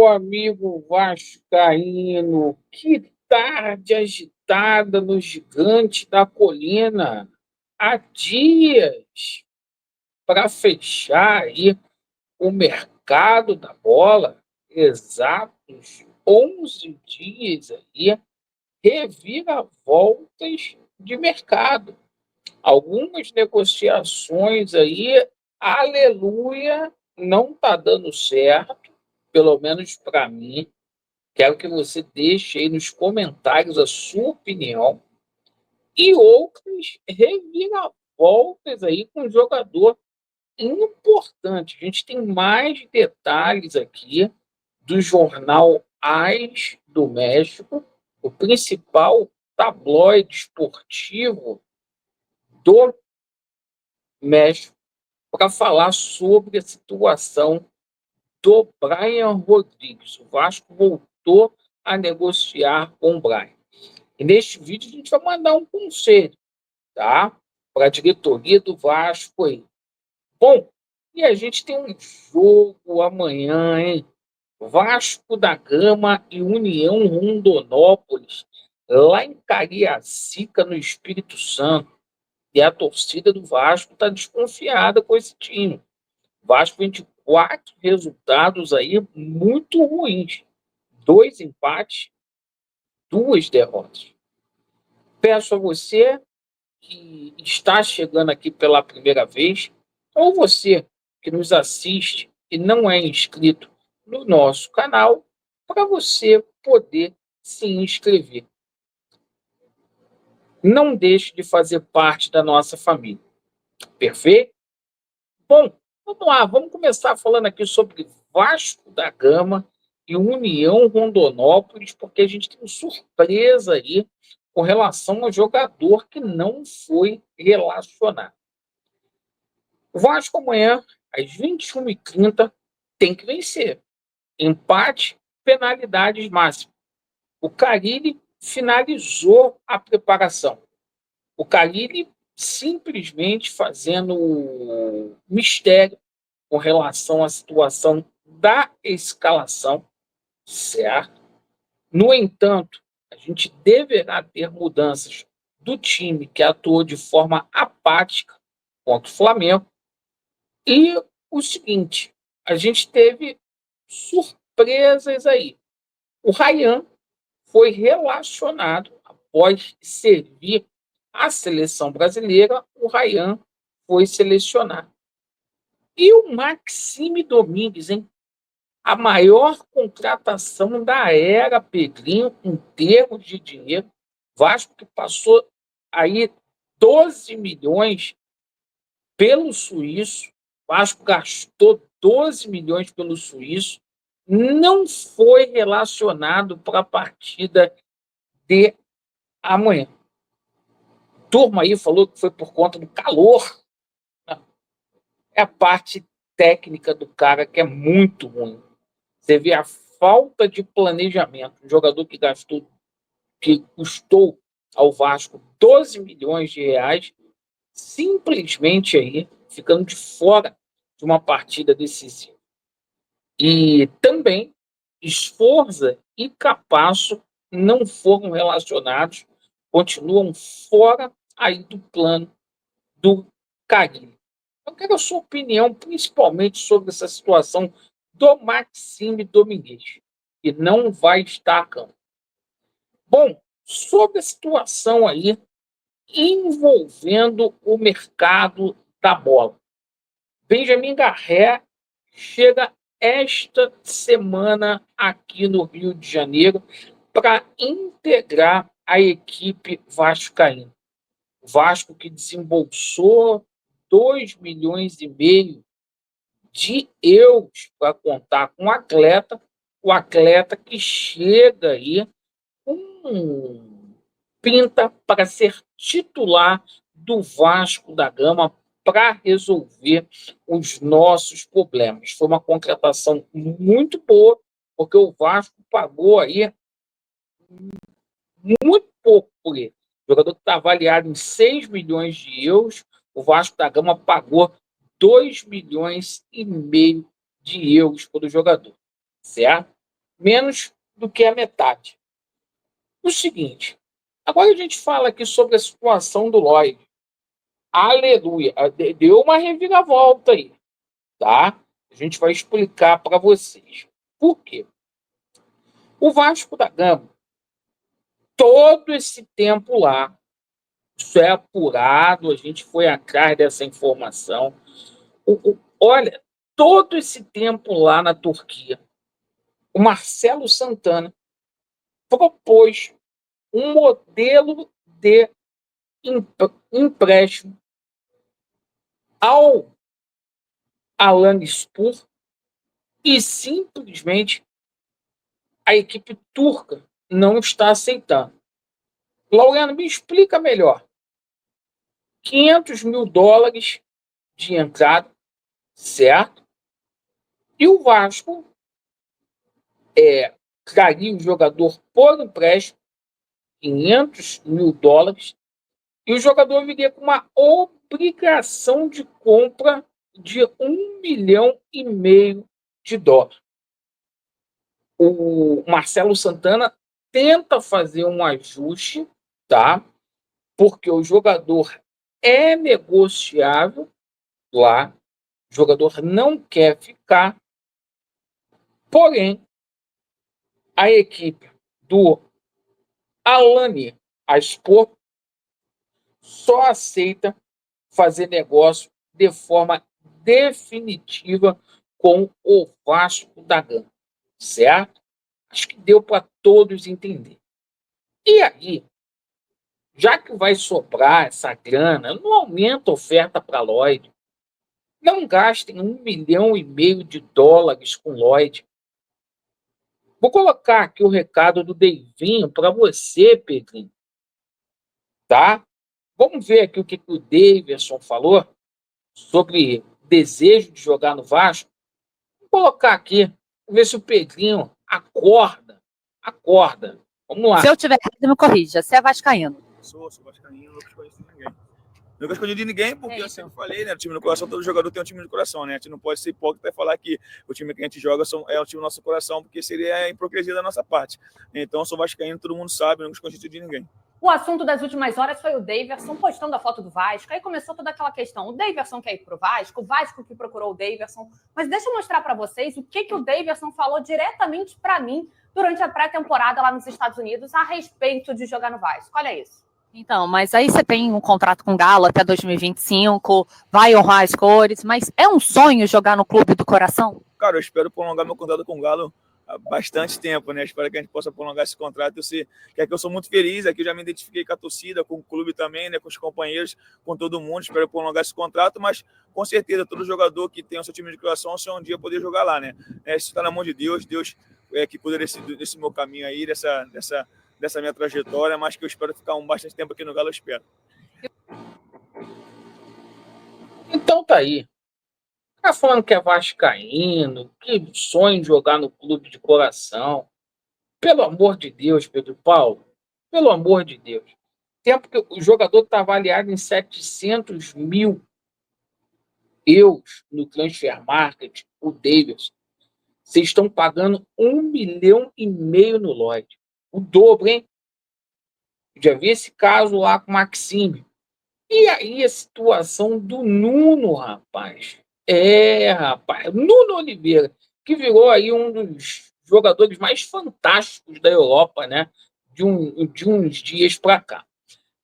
Meu amigo vascaíno, que tarde agitada no Gigante da Colina. Há dias para fechar aí o mercado da bola, exatos 11 dias aí, reviravoltas de mercado. Algumas negociações aí, aleluia, não está dando certo, pelo menos para mim. Quero que você deixe aí nos comentários a sua opinião e outras reviravoltas aí com jogador importante. A gente tem mais detalhes aqui do jornal AS do México, o principal tabloide esportivo do México, para falar sobre a situação do Brian Rodrigues. O Vasco voltou a negociar com o Brian. E neste vídeo a gente vai mandar um conselho, tá? Para a diretoria do Vasco aí. Bom, e a gente tem um jogo amanhã, hein? Vasco da Gama e União Rondonópolis, lá em Cariacica, no Espírito Santo. E a torcida do Vasco está desconfiada com esse time. O Vasco vem de 4 resultados aí muito ruins. 2 empates, 2 derrotas. Peço a você que está chegando aqui pela primeira vez, ou você que nos assiste e não é inscrito no nosso canal, para você poder se inscrever. Não deixe de fazer parte da nossa família. Perfeito? Bom, vamos lá, vamos começar falando aqui sobre Vasco da Gama e União Rondonópolis, porque a gente tem uma surpresa aí com relação ao jogador que não foi relacionado. O Vasco amanhã, às 21h30, tem que vencer. Empate, penalidades máximas. O Carille finalizou a preparação. O Carille simplesmente fazendo mistério com relação à situação da escalação, certo? No entanto, a gente deverá ter mudanças do time que atuou de forma apática contra o Flamengo. E o seguinte, a gente teve surpresas aí. O Ryan foi relacionado após servir a seleção brasileira, o Ryan foi selecionado. E o Maxime Domingues, hein? A maior contratação da era Pedrinho em termos de dinheiro. Vasco que passou aí 12 milhões pelo suíço. Vasco gastou 12 milhões pelo suíço. Não foi relacionado para a partida de amanhã. Turma aí falou que foi por conta do calor. É a parte técnica do cara que é muito ruim. Você vê a falta de planejamento. Um jogador que custou ao Vasco 12 milhões de reais, simplesmente aí ficando de fora de uma partida decisiva. E também Sforza e Capasso não foram relacionados, continuam fora aí do plano do Carille. Eu quero a sua opinião, principalmente sobre essa situação do Maxime Domingues, que não vai estar a campo. Bom, sobre a situação aí envolvendo o mercado da bola. Benjamin Garré chega esta semana aqui no Rio de Janeiro para integrar a equipe vascaína. O Vasco que desembolsou 2,5 milhões de euros para contar com o atleta que chega aí com pinta para ser titular do Vasco da Gama para resolver os nossos problemas. Foi uma contratação muito boa, porque o Vasco pagou aí muito pouco por ele. O jogador que está avaliado em 6 milhões de euros, o Vasco da Gama pagou 2,5 milhões de euros pelo jogador, certo? menos do que a metade. O seguinte, agora a gente fala aqui sobre a situação do Lloyd. Aleluia, deu uma reviravolta aí, tá? A gente vai explicar para vocês. Por quê? O Vasco da Gama, todo esse tempo lá, isso é apurado, a gente foi atrás dessa informação. Olha, todo esse tempo lá na Turquia, o Marcelo Santana propôs um modelo de empréstimo ao Alanyaspor e simplesmente a equipe turca não está aceitando. Laureano, me explica melhor. 500 mil dólares de entrada, certo? E o Vasco traria o jogador por empréstimo, 500 mil dólares, e o jogador viria com uma obrigação de compra de 1,5 milhão de dólares. O Marcelo Santana tenta fazer um ajuste, tá? Porque o jogador é negociável lá, o jogador não quer ficar, porém, a equipe do Alanyaspor só aceita fazer negócio de forma definitiva com o Vasco da Gama, certo? Acho que deu para todos entender. E aí, já que vai sobrar essa grana, não aumenta a oferta para Lloyd. Não gastem 1,5 milhão de dólares com Lloyd. Vou colocar aqui o recado do Deivinho para você, Pedrinho. Tá? Vamos ver aqui o que o Davidson falou sobre desejo de jogar no Vasco. Vou colocar aqui, vamos ver se o Pedrinho acorda. Acorda. Vamos lá. Se eu tiver errado, me corrija. Você é vascaíno? Sou vascaíno, nunca escolhi ninguém. Nunca escolhi de ninguém, porque eu sempre falei, né? O time do coração, todo jogador tem um time de coração, né? A gente não pode ser hipócrita e falar que o time que a gente joga é o time do nosso coração, porque seria a hipocrisia da nossa parte. Então, eu sou vascaíno, todo mundo sabe, nunca escolhi de ninguém. O assunto das últimas horas foi o Daverson postando a foto do Vasco. Aí começou toda aquela questão. O Daverson quer ir pro Vasco, o Vasco que procurou o Daverson. Mas deixa eu mostrar para vocês o que o Daverson falou diretamente para mim durante a pré-temporada lá nos Estados Unidos a respeito de jogar no Vasco. Olha isso. Então, mas aí você tem um contrato com o Galo até 2025, vai honrar as cores, mas é um sonho jogar no clube do coração? Cara, eu espero prolongar meu contrato com o Galo há bastante tempo, né? Espero que a gente possa prolongar esse contrato. Eu sou muito feliz, aqui eu já me identifiquei com a torcida, com o clube também, né? Com os companheiros, com todo mundo. Espero prolongar esse contrato, mas com certeza todo jogador que tem o seu time de coração, se um dia poder jogar lá, né? Isso está na mão de Deus, Deus é que cuida desse meu caminho aí, dessa minha trajetória, mas que eu espero ficar bastante tempo aqui no Galo, eu espero. Então tá aí. Tá falando que é vascaíno, que sonha em jogar no clube de coração. Pelo amor de Deus, Pedro Paulo, pelo amor de Deus. Tempo que o jogador está avaliado em 700 mil euros no Transfer Market, o Davidson. Vocês estão pagando 1,5 milhão no Lloyd. O dobro, hein? Já vi esse caso lá com o Maxime. E aí a situação do Nuno, rapaz. Rapaz. Nuno Oliveira, que virou aí um dos jogadores mais fantásticos da Europa, né? De uns dias para cá.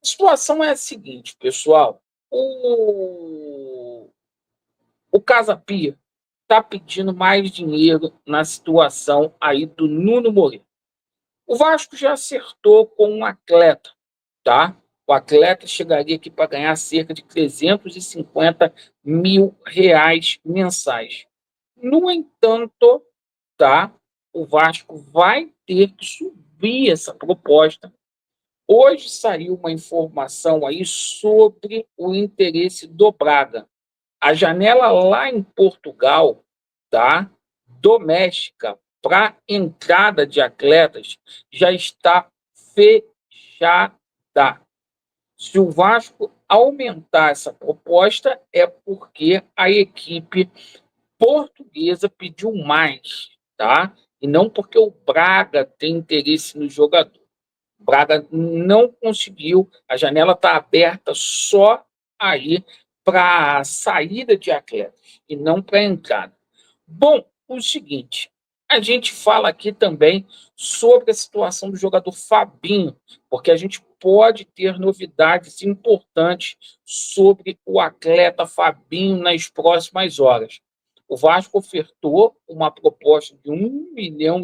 A situação é a seguinte, pessoal. O Casa Pia está pedindo mais dinheiro na situação aí do Nuno Moreira. O Vasco já acertou com um atleta, tá? O atleta chegaria aqui para ganhar cerca de 350 mil reais mensais. No entanto, tá? O Vasco vai ter que subir essa proposta. Hoje saiu uma informação aí sobre o interesse do Braga. A janela lá em Portugal, tá? Doméstica, para entrada de atletas, já está fechada. Se o Vasco aumentar essa proposta, é porque a equipe portuguesa pediu mais, tá? e não porque o Braga tem interesse no jogador. O Braga não conseguiu, a janela está aberta só aí para a saída de atletas e não para a entrada. Bom, o seguinte, a gente fala aqui também sobre a situação do jogador Fabinho, porque a gente pode ter novidades importantes sobre o atleta Fabinho nas próximas horas. O Vasco ofertou uma proposta de 1,5 milhão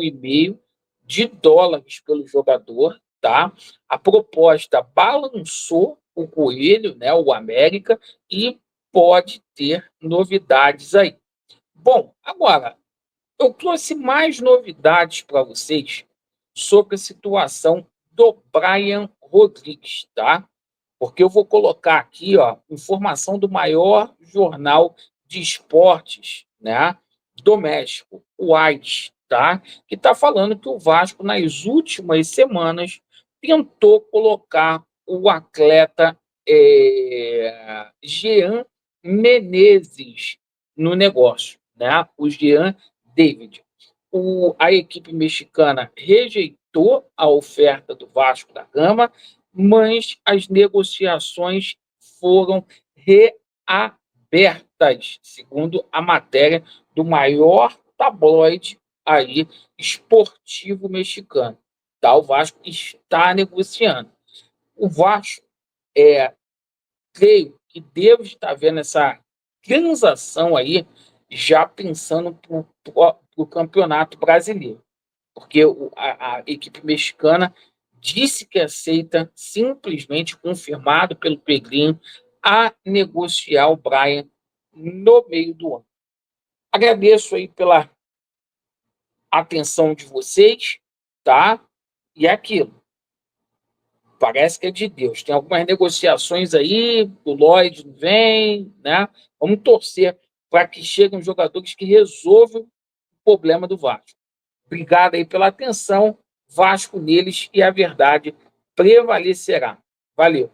pelo jogador, tá? A proposta balançou o Coelho, né, o América, e pode ter novidades aí. Bom, agora, eu trouxe mais novidades para vocês sobre a situação do Brian Rodrigues, tá? Porque eu vou colocar aqui, ó, informação do maior jornal de esportes, né, doméstico, o AIS, tá? Que está falando que o Vasco, nas últimas semanas, tentou colocar o atleta Jean Menezes no negócio, né? O Jean David. A equipe mexicana rejeitou a oferta do Vasco da Gama, mas as negociações foram reabertas, segundo a matéria do maior tabloide aí esportivo mexicano. Tá? O Vasco está negociando. O Vasco, creio que deve estar vendo essa transação aí já pensando para o Campeonato Brasileiro, porque a equipe mexicana disse que aceita, simplesmente confirmado pelo Pedrinho, a negociar o Brian no meio do ano. Agradeço aí pela atenção de vocês, tá? E é aquilo, parece que é de Deus. Tem algumas negociações aí, o Lloyd não vem, né? Vamos torcer para que cheguem jogadores que resolvam o problema do Vasco. Obrigado aí pela atenção. Vasco neles e a verdade prevalecerá. Valeu.